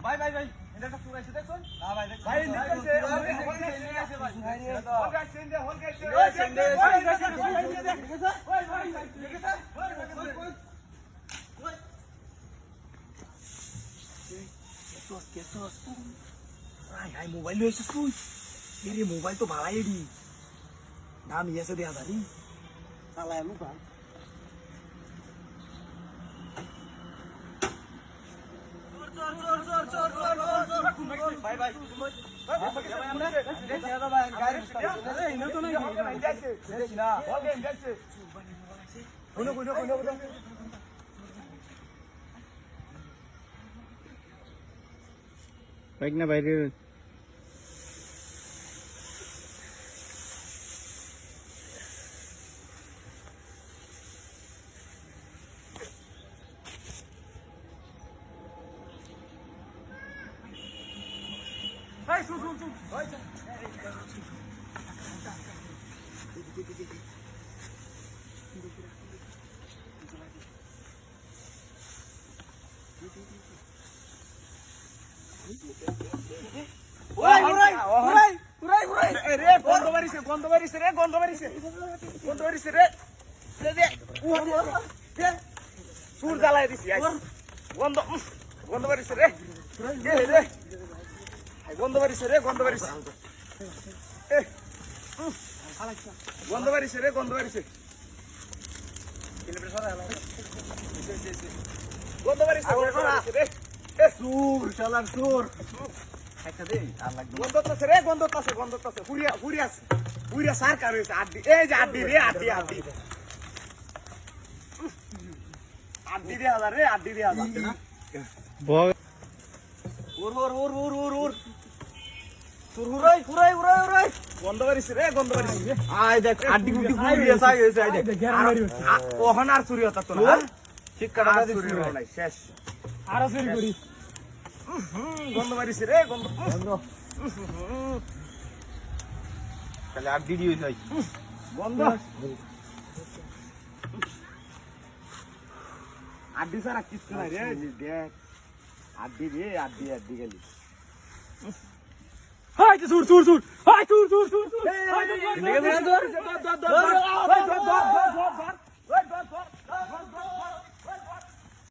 ভাই ভাই ভাই এটা একটা চুর আছে দেখছো না ভাই দেখছো ভাই নিকলছে হল গেছে ভাই হল গেছে ওই সেন্ডে ওই ভাই দেখেছ কেসস হাই মোবাইল লইছিস তুই এরে মোবাইল তো ভালাই দি দাম ইয়েছে দেয়া জানি চালায় লুকা ভাই ভাই বাইক না বাইরে Vai, su. Vai. Urai. রে গন্ধ বাড়িছে রে। দে। সুর জ্বালায় দিছি গন্ধ বাড়িছে রে। রে। গন্ধ বাড়িছে রে গন্ধ বাড়িছে গন্ধ বাড়িছে রে সুর শালার সুর একটা দে আর লাগবে গন্ধ আছে হুরিয়া সারকার হইছে আড্ডি এই যে আড্ডি রে আড্ডি রে হাজার রে আড্ডি রে হাজার না উর হুরাই গন্ধ বাড়িছে রে আই দেখ আড্ডি গুটি ফুরিয়ে সাই হইছে আই দেখ ওহন আর চুরি হতা তো না ঠিক কাটা চুরি হয় নাই শেষ আর চুরি করি গন্ধ বাড়িছে রে গন্ধ তাহলে আড্ডি দি হইছে গন্ধ আড্ডি সারা কিছু নাই রে দেখ আড্ডি গেলি হাই সুর হাই সুর